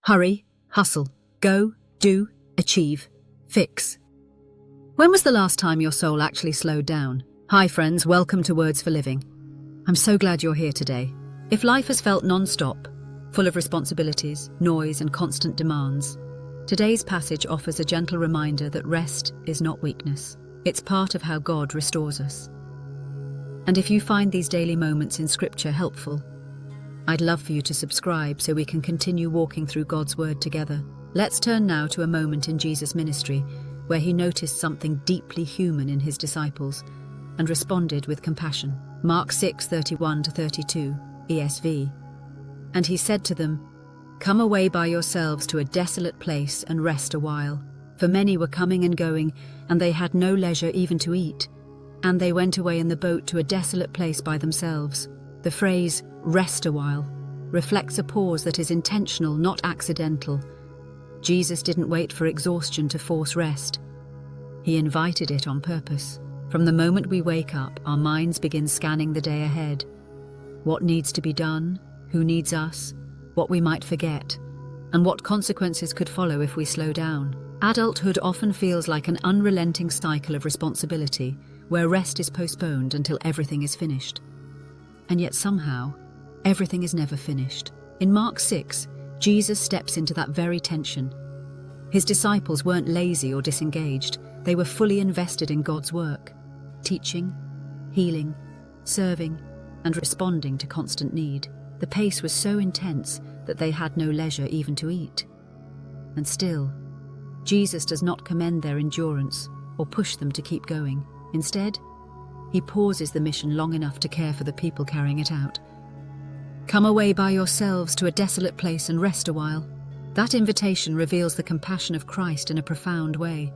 Hurry, hustle, go, do, achieve, fix. When was the last time your soul actually slowed down? Hi friends, welcome to Words for Living. I'm so glad you're here today. If life has felt non-stop, full of responsibilities, noise and constant demands, today's passage offers a gentle reminder that rest is not weakness. It's part of how God restores us. And if you find these daily moments in Scripture helpful, I'd love for you to subscribe so we can continue walking through God's Word together. Let's turn now to a moment in Jesus' ministry where he noticed something deeply human in his disciples and responded with compassion. Mark 6:31-32, ESV. And he said to them, "Come away by yourselves to a desolate place and rest a while. For many were coming and going, and they had no leisure even to eat. And they went away in the boat to a desolate place by themselves." The phrase, "rest a while," reflects a pause that is intentional, not accidental. Jesus didn't wait for exhaustion to force rest. He invited it on purpose. From the moment we wake up, our minds begin scanning the day ahead. What needs to be done, who needs us, what we might forget, and what consequences could follow if we slow down. Adulthood often feels like an unrelenting cycle of responsibility, where rest is postponed until everything is finished. And yet somehow, everything is never finished. In Mark 6, Jesus steps into that very tension. His disciples weren't lazy or disengaged. They were fully invested in God's work, teaching, healing, serving, and responding to constant need. The pace was so intense that they had no leisure even to eat. And still, Jesus does not commend their endurance or push them to keep going. Instead, he pauses the mission long enough to care for the people carrying it out. "Come away by yourselves to a desolate place and rest a while." That invitation reveals the compassion of Christ in a profound way.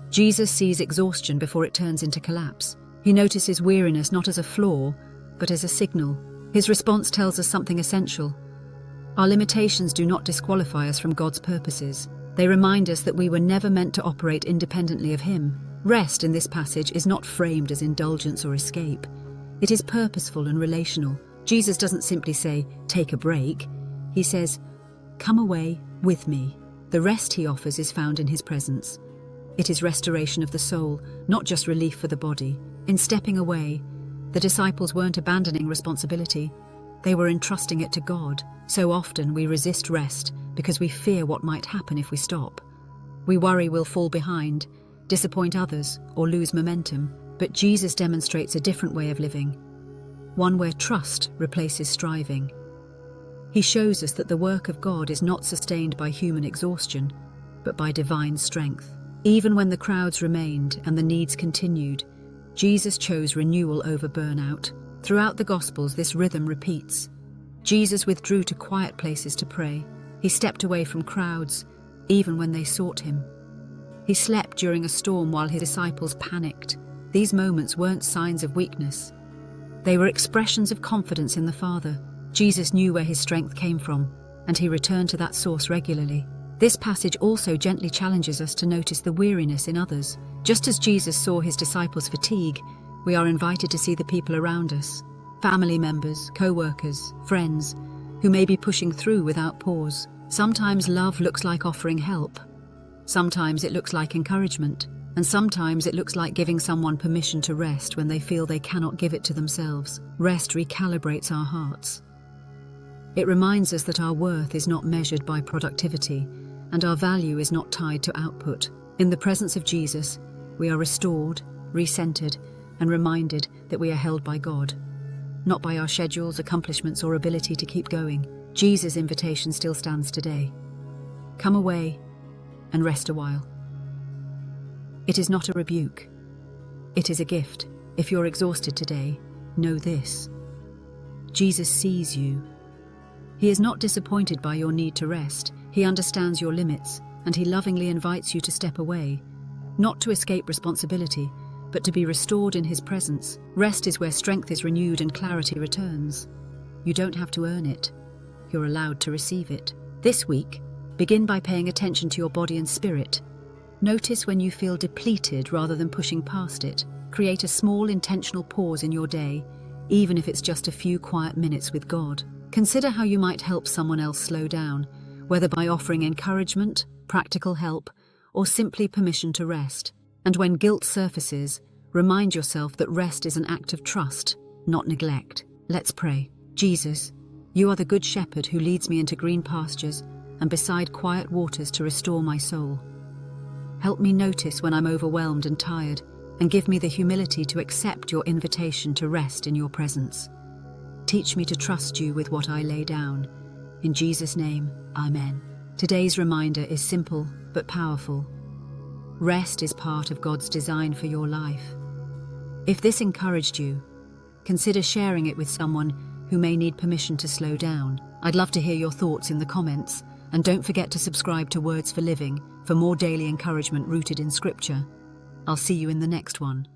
Jesus sees exhaustion before it turns into collapse. He notices weariness not as a flaw, but as a signal. His response tells us something essential. Our limitations do not disqualify us from God's purposes. They remind us that we were never meant to operate independently of Him. Rest in this passage is not framed as indulgence or escape. It is purposeful and relational. Jesus doesn't simply say, "Take a break." He says, "Come away with me." The rest he offers is found in his presence. It is restoration of the soul, not just relief for the body. In stepping away, the disciples weren't abandoning responsibility. They were entrusting it to God. So often we resist rest because we fear what might happen if we stop. We worry we'll fall behind, disappoint others, or lose momentum. But Jesus demonstrates a different way of living, one where trust replaces striving. He shows us that the work of God is not sustained by human exhaustion, but by divine strength. Even when the crowds remained and the needs continued, Jesus chose renewal over burnout. Throughout the Gospels, this rhythm repeats. Jesus withdrew to quiet places to pray. He stepped away from crowds, even when they sought him. He slept during a storm while his disciples panicked. These moments weren't signs of weakness. They were expressions of confidence in the Father. Jesus knew where his strength came from, and he returned to that source regularly. This passage also gently challenges us to notice the weariness in others. Just as Jesus saw his disciples' fatigue, we are invited to see the people around us, family members, co-workers, friends, who may be pushing through without pause. Sometimes love looks like offering help. Sometimes it looks like encouragement. And sometimes it looks like giving someone permission to rest when they feel they cannot give it to themselves. Rest recalibrates our hearts. It reminds us that our worth is not measured by productivity, and our value is not tied to output. In the presence of Jesus, we are restored, recentered, and reminded that we are held by God, not by our schedules, accomplishments, or ability to keep going. Jesus' invitation still stands today. Come away and rest a while. It is not a rebuke. It is a gift. If you're exhausted today, know this. Jesus sees you. He is not disappointed by your need to rest. He understands your limits, and he lovingly invites you to step away, not to escape responsibility, but to be restored in his presence. Rest is where strength is renewed and clarity returns. You don't have to earn it. You're allowed to receive it. This week, begin by paying attention to your body and spirit. Notice when you feel depleted rather than pushing past it. Create a small intentional pause in your day, even if it's just a few quiet minutes with God. Consider how you might help someone else slow down, whether by offering encouragement, practical help, or simply permission to rest. And when guilt surfaces, remind yourself that rest is an act of trust, not neglect. Let's pray. Jesus, you are the good shepherd who leads me into green pastures and beside quiet waters to restore my soul. Help me notice when I'm overwhelmed and tired, and give me the humility to accept your invitation to rest in your presence. Teach me to trust you with what I lay down. In Jesus' name, Amen. Today's reminder is simple but powerful. Rest is part of God's design for your life. If this encouraged you, consider sharing it with someone who may need permission to slow down. I'd love to hear your thoughts in the comments, and don't forget to subscribe to Words for Living for more daily encouragement rooted in Scripture. I'll see you in the next one.